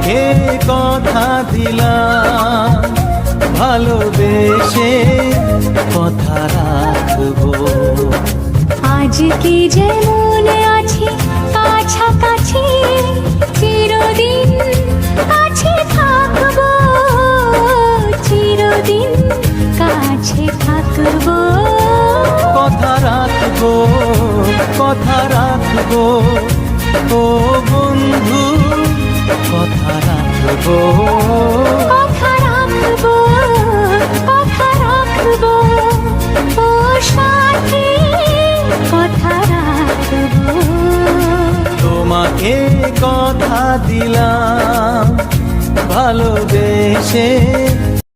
তোমাকে কথা দিলাম, ভালোবেসে কথা রাখবো। আজকে যেমন আছি কাছাকাছি, চিরদিন কাছে থাকবো, চিরদিন কাছে থাকবো। কথা রাখবো, কথা রাখবো, ও বন্ধু কথা রাখবো। কথা রাখবো, কথা রাখবো, ও সাথী কথা রাখবো। তোমাকে কথা দিলাম, ভালোবেসে